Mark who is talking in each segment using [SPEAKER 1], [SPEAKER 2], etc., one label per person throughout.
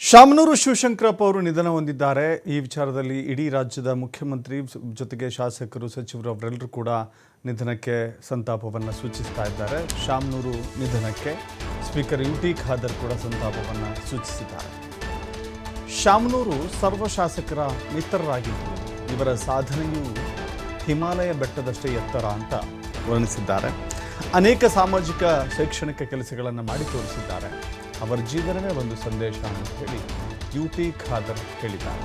[SPEAKER 1] ಶಾಮನೂರು ಶಿವಶಂಕರಪ್ಪ ಅವರು ನಿಧನ ಹೊಂದಿದ್ದಾರೆ. ಈ ವಿಚಾರದಲ್ಲಿ ಇಡೀ ರಾಜ್ಯದ ಮುಖ್ಯಮಂತ್ರಿ ಜೊತೆಗೆ ಶಾಸಕರು, ಸಚಿವರು ಅವರೆಲ್ಲರೂ ಕೂಡ ನಿಧನಕ್ಕೆ ಸಂತಾಪವನ್ನು ಸೂಚಿಸ್ತಾ ಇದ್ದಾರೆ. ಶಾಮನೂರು ನಿಧನಕ್ಕೆ ಸ್ಪೀಕರ್ ಯುಟಿ ಖಾದರ್ ಕೂಡ ಸಂತಾಪವನ್ನು ಸೂಚಿಸಿದ್ದಾರೆ. ಶಾಮನೂರು ಸರ್ವ ಶಾಸಕರ ಮಿತ್ರರಾಗಿದ್ದರು. ಇವರ ಸಾಧನೆಯು ಹಿಮಾಲಯ ಬೆಟ್ಟದಷ್ಟೇ ಎತ್ತರ ಅಂತ ವರ್ಣಿಸಿದ್ದಾರೆ. ಅನೇಕ ಸಾಮಾಜಿಕ ಶೈಕ್ಷಣಿಕ ಕೆಲಸಗಳನ್ನು ಮಾಡಿ ತೋರಿಸಿದ್ದಾರೆ. ಅವರ ಜೀವನವೇ ಒಂದು ಸಂದೇಶ ಅಂತ ಹೇಳಿ ಯುಟಿ ಖಾದರ್ ಹೇಳಿದ್ದಾರೆ.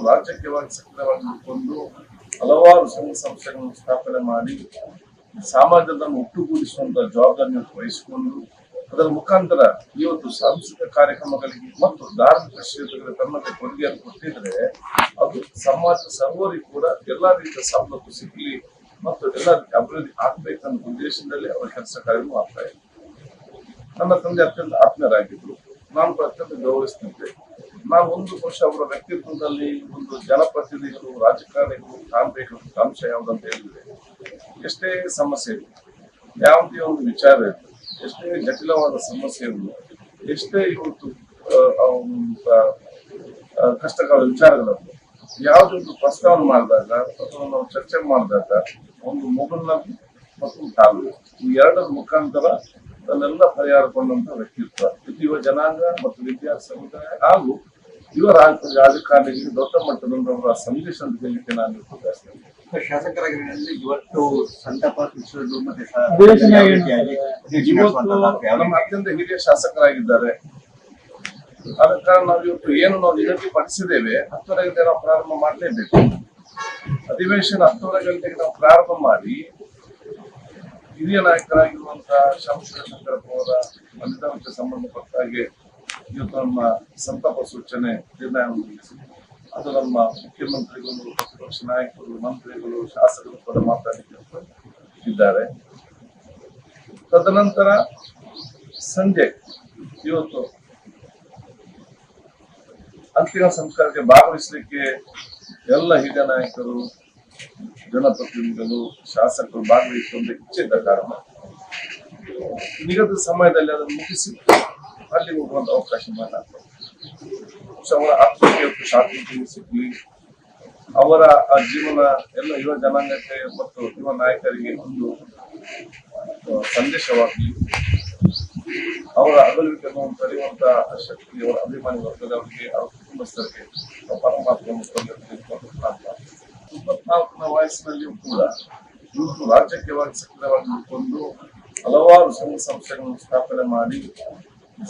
[SPEAKER 2] ರಾಜಕೀಯವಾಗಿ ಸಕ್ರಿಯವಾಗಿ ಇಟ್ಕೊಂಡು ಹಲವಾರು ಸಂಘ ಸಂಸ್ಥೆಗಳನ್ನು ಸ್ಥಾಪನೆ ಮಾಡಿ ಸಮಾಜವನ್ನು ಒಟ್ಟುಗೂಡಿಸುವಂತಹ ಜವಾಬ್ದಾರಿಯನ್ನು ವಹಿಸಿಕೊಂಡು ಅದರ ಮುಖಾಂತರ ಇವತ್ತು ಸಾಂಸ್ಕೃತಿಕ ಕಾರ್ಯಕ್ರಮಗಳಿಗೆ ಮತ್ತು ಧಾರ್ಮಿಕ ಕ್ಷೇತ್ರಗಳಿಗೆ ತನ್ನದೇ ಕೊಡುಗೆಯನ್ನು ಕೊಟ್ಟಿದ್ರೆ ಅದು ಸಮಾಜ ಸರ್ವರಿಗೂ ಕೂಡ ಎಲ್ಲಾ ರೀತಿಯ ಸವಲತ್ತು ಸಿಗಲಿ ಮತ್ತು ಎಲ್ಲ ಅಭಿವೃದ್ಧಿ ಆಗ್ಬೇಕನ್ನೋ ಉದ್ದೇಶದಲ್ಲಿ ಅವರ ಕೆಲಸ ಕಾರ್ಯ ಮಾಡ್ತಾ ಇದ್ರು. ನನ್ನ ತಂದೆ ಅತ್ಯಂತ ಆತ್ಮೀಯರಾಗಿದ್ರು. ನಾನು ಅತ್ಯಂತ ಗೌರವಿಸ್ತಿದ್ದೆ. ನಾನು ಒಂದು ವರ್ಷ ಅವರ ವ್ಯಕ್ತಿತ್ವದಲ್ಲಿ ಒಂದು ಜನಪ್ರತಿನಿಧಿಗಳು, ರಾಜಕಾರಣಿಗಳು ಕಾಣಬೇಕಾದ ಅಂಶ ಯಾವುದಂತ ಹೇಳಿದ್ರೆ, ಎಷ್ಟೇ ಸಮಸ್ಯೆ ಇರಲಿ, ಯಾವುದೇ ಒಂದು ವಿಚಾರ ಇರಲಿ, ಎಷ್ಟೇ ಜಟಿಲವಾದ ಸಮಸ್ಯೆ ಇರಲಿ, ಎಷ್ಟೇ ಇವತ್ತು ಕಷ್ಟಗಳ ವಿಚಾರಗಳನ್ನು ಯಾವುದೇ ಒಂದು ಪ್ರಸ್ತಾವನೆ ಮಾಡಿದಾಗ ಅಥವಾ ನಾವು ಚರ್ಚೆ ಮಾಡಿದಾಗ ಒಂದು ಮೊಬೈಲ್ ಮತ್ತು ಕಾಲು ಈ ಎರಡರ ಮುಖಾಂತರ ಅದನ್ನೆಲ್ಲ ಪರಿಹಾರಕೊಂಡಂತ ವ್ಯಕ್ತಿತ್ವ ಯುವ ಜನಾಂಗ ಮತ್ತು ವಿದ್ಯಾರ್ಥಿ ಸಮುದಾಯ ಹಾಗೂ ಯುವ ರಾಜಕಾರಣಿಗಳಿಗೆ ದೊಡ್ಡ ಮಟ್ಟದ ಸಂದೇಶ ಅಂತ ಹೇಳಲಿಕ್ಕೆ ನಾನು
[SPEAKER 3] ಶಾಸಕರಾಗಿ ಇವತ್ತು ಸಂತಾಪ ಸೂಚಿಸೋದು ಮತ್ತೆ
[SPEAKER 2] ನಮ್ಮ ಅತ್ಯಂತ ಹಿರಿಯ ಶಾಸಕರಾಗಿದ್ದಾರೆ. ಆದ ಕಾರಣ ನಾವು ಇವತ್ತು ಏನು ನಾವು ನಿಗದಿ ಪಡಿಸಿದ್ದೇವೆ 10 ಗಂಟೆಗೆ ನಾವು ಪ್ರಾರಂಭ ಮಾಡಲೇಬೇಕು. ಅಧಿವೇಶನ 10 ಗಂಟೆಗೆ ನಾವು ಪ್ರಾರಂಭ ಮಾಡಿ ಹಿರಿಯ ನಾಯಕರಾಗಿರುವಂತಹ ಶಿವಶಂಕರಪ್ಪ ಅವರ ನಿಧನಕ್ಕೆ ಸಂಬಂಧಪಟ್ಟ ಹಾಗೆ ಇವತ್ತು ನಮ್ಮ ಸಂತಾಪ ಸೂಚನೆ ನಿರ್ಣಯವನ್ನು ತಿಳಿಸಿ ಅದು ನಮ್ಮ ಮುಖ್ಯಮಂತ್ರಿಗಳು, ಪ್ರತಿಪಕ್ಷ ನಾಯಕರು, ಮಂತ್ರಿಗಳು, ಶಾಸಕರು ಕೂಡ ಮಾತಾಡಲಿಕ್ಕೆ ಇದ್ದಾರೆ. ತದನಂತರ ಸಂಜೆ ಇವತ್ತು ಅಂತಿಮ ಸಂಸ್ಕಾರಕ್ಕೆ ಭಾಗವಹಿಸಲಿಕ್ಕೆ ಎಲ್ಲ ಹಿರಿಯ ನಾಯಕರು, ಜನಪ್ರತಿನಿಧಿಗಳು, ಶಾಸಕರು ಭಾಗವಹಿಸುವಂತ ಇಚ್ಛೆ ಇದ್ದ ಕಾರಣ ನಿಗದಿತ ಸಮಯದಲ್ಲಿ ಅದನ್ನು ಮುಗಿಸಿ ಅಲ್ಲಿ ಹೋಗುವಂತ ಅವಕಾಶ ಮಾಡಲಾಗ್ತದೆ. ಅವರ ಆತ್ಮೀಯತೆ ಶಾಂತಿ ಸಿಗಲಿ, ಅವರ ಜೀವನ ಎಲ್ಲ ಯುವ ಜನಾಂಗಕ್ಕೆ ಮತ್ತು ಯುವ ನಾಯಕರಿಗೆ ಒಂದು ಸಂದೇಶವಾಗಲಿ, ಅವರ ಅಗಲಿಕೆಯನ್ನು ತಡೆಯುವಂತ ಶಕ್ತಿ ಅವರ ಅಭಿಮಾನಿ ವರ್ಗದವರಿಗೆ, ಅವರ ಕುಟುಂಬಸ್ಥರಿಗೆ ಪರಮಾತ್ಮ 24ನೇ ವಯಸ್ಸಿನಲ್ಲಿಯೂ ಕೂಡ ಇವರು ರಾಜಕೀಯವಾಗಿ ಸಕ್ರಿಯವಾಗಿ ಇಟ್ಕೊಂಡು ಹಲವಾರು ಸಂಘ ಸಂಸ್ಥೆಗಳನ್ನು ಸ್ಥಾಪನೆ ಮಾಡಿ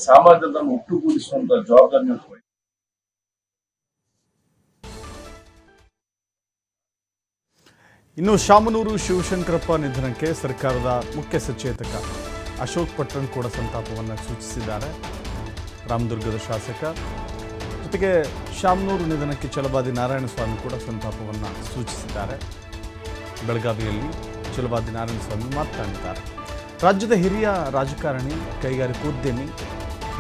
[SPEAKER 2] ಸಮಾಜವನ್ನು ಒಟ್ಟುಗೂಡಿಸುವಂತಹ ಜವಾಬ್ದಾರಿಯನ್ನು ವಹಿಸಿದ್ದಾರೆ.
[SPEAKER 1] ಇನ್ನು ಶಾಮನೂರು ಶಿವಶಂಕರಪ್ಪ ನಿಧನಕ್ಕೆ ಸರ್ಕಾರದ ಮುಖ್ಯ ಸಚೇತಕ ಅಶೋಕ್ ಪಟ್ಟಣ್ ಕೂಡ ಸಂತಾಪವನ್ನು ಸೂಚಿಸಿದ್ದಾರೆ. ರಾಮದುರ್ಗದ ಶಾಸಕ ಜೊತೆಗೆ ಶಾಮನೂರು ನಿಧನಕ್ಕೆ ಛಲವಾದಿ ನಾರಾಯಣಸ್ವಾಮಿ ಕೂಡ ಸಂತಾಪವನ್ನು ಸೂಚಿಸಿದ್ದಾರೆ. ಬೆಳಗಾವಿಯಲ್ಲಿ ಛಲವಾದಿ ನಾರಾಯಣಸ್ವಾಮಿ ಮಾತನಾಡಿದ್ದಾರೆ. ರಾಜ್ಯದ ಹಿರಿಯ ರಾಜಕಾರಣಿ, ಕೈಗಾರಿಕೋದ್ಯಮಿ,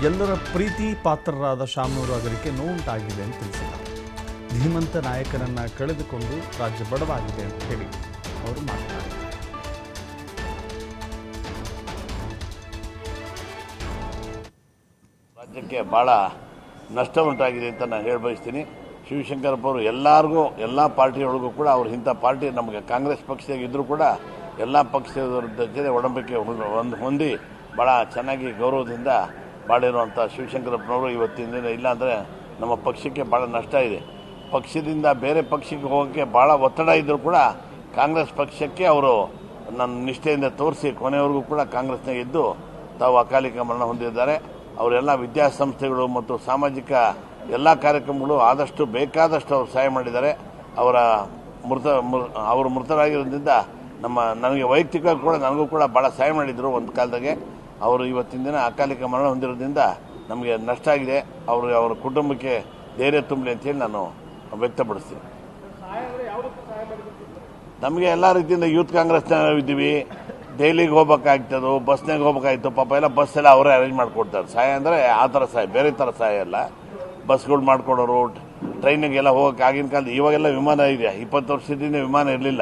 [SPEAKER 1] ಎಲ್ಲರ ಪ್ರೀತಿ ಪಾತ್ರರಾದ ಶಾಮನೂರು ಅಗಲಿಕೆ ನೋವುಂಟಾಗಿದೆ ಅಂತ ತಿಳಿಸಿದ್ದಾರೆ. ಧೀಮಂತ ನಾಯಕನನ್ನು ಕಳೆದುಕೊಂಡು ರಾಜ್ಯ ಬಡವಾಗಿದೆ ಅಂತ ಹೇಳಿ ಅವರು ಮಾತನಾಡಿದ್ದಾರೆ.
[SPEAKER 4] ರಾಜ್ಯಕ್ಕೆ ಭಾಳ ನಷ್ಟ ಉಂಟಾಗಿದೆ ಅಂತ ನಾನು ಹೇಳಿ ಬಯಸ್ತೀನಿ. ಶಿವಶಂಕರಪ್ಪ ಅವರು ಎಲ್ಲರಿಗೂ, ಎಲ್ಲ ಪಾರ್ಟಿಯೊಳಗೂ ಕೂಡ ಅವ್ರು ಇಂಥ ಪಾರ್ಟಿ ನಮಗೆ ಕಾಂಗ್ರೆಸ್ ಪಕ್ಷದಾಗ ಇದ್ದರೂ ಕೂಡ ಎಲ್ಲ ಪಕ್ಷದ ಜೊತೆ ಒಡಂಬಡಿಕೆ ಹೊಂದಿ ಭಾಳ ಚೆನ್ನಾಗಿ ಗೌರವದಿಂದ ಬಾಳಿರುವಂಥ ಶಿವಶಂಕರಪ್ಪನವರು ಇವತ್ತಿನ ದಿನ ಇಲ್ಲ ಅಂದರೆ ನಮ್ಮ ಪಕ್ಷಕ್ಕೆ ಭಾಳ ನಷ್ಟ ಇದೆ. ಪಕ್ಷದಿಂದ ಬೇರೆ ಪಕ್ಷಕ್ಕೆ ಹೋಗೋಕ್ಕೆ ಭಾಳ ಒತ್ತಡ ಇದ್ದರೂ ಕೂಡ ಕಾಂಗ್ರೆಸ್ ಪಕ್ಷಕ್ಕೆ ಅವರು ನನ್ನ ನಿಷ್ಠೆಯಿಂದ ತೋರಿಸಿ ಕೊನೆಯವರೆಗೂ ಕೂಡ ಕಾಂಗ್ರೆಸ್ನಾಗ ಇದ್ದು ತಾವು ಅಕಾಲಿಕ ಮರಣ ಹೊಂದಿದ್ದಾರೆ. ಅವರೆಲ್ಲ ವಿದ್ಯಾಸಂಸ್ಥೆಗಳು ಮತ್ತು ಸಾಮಾಜಿಕ ಎಲ್ಲ ಕಾರ್ಯಕ್ರಮಗಳು ಆದಷ್ಟು ಬೇಕಾದಷ್ಟು ಅವರು ಸಹಾಯ ಮಾಡಿದ್ದಾರೆ. ಅವರು ಮೃತರಾಗಿರೋದ್ರಿಂದ ನನಗೆ ವೈಯಕ್ತಿಕವಾಗಿ ಕೂಡ ನನಗೂ ಕೂಡ ಭಾಳ ಸಹಾಯ ಮಾಡಿದರು ಒಂದು ಕಾಲದಾಗೆ. ಅವರು ಇವತ್ತಿನ ದಿನ ಅಕಾಲಿಕ ಮರಣ ಹೊಂದಿರೋದ್ರಿಂದ ನಮಗೆ ನಷ್ಟ ಆಗಿದೆ. ಅವರ ಕುಟುಂಬಕ್ಕೆ ಧೈರ್ಯ ತುಂಬಲಿ ಅಂತೇಳಿ ನಾನು ವ್ಯಕ್ತಪಡಿಸ್ತೀನಿ. ನಮಗೆ ಎಲ್ಲ ರೀತಿಯಿಂದ ಯೂತ್ ಕಾಂಗ್ರೆಸ್ನಾಗ ಇದ್ದೀವಿ, ಡೈಲಿಗೆ ಹೋಗ್ಬೇಕಾಗ್ತದೆ, ಬಸ್ನಾಗ ಹೋಗ್ಬೇಕಾಗಿತ್ತು. ಪಾಪ ಎಲ್ಲ ಬಸ್ ಎಲ್ಲ ಅವರೇ ಅರೇಂಜ್ ಮಾಡಿಕೊಡ್ತಾರೆ. ಸಹಾಯ ಅಂದರೆ ಆ ಥರ ಸಹಾಯ, ಬೇರೆ ಥರ ಸಹಾಯ ಅಲ್ಲ. ಬಸ್ಗಳು ಮಾಡಿಕೊಡೋರು, ಟ್ರೈನಿಗೆಲ್ಲ ಹೋಗೋಕೆ ಆಗಿನ ಕಾಲದ, ಇವಾಗೆಲ್ಲ ವಿಮಾನ ಇದೆ. 20 ವರ್ಷದಿಂದ ವಿಮಾನ ಇರಲಿಲ್ಲ.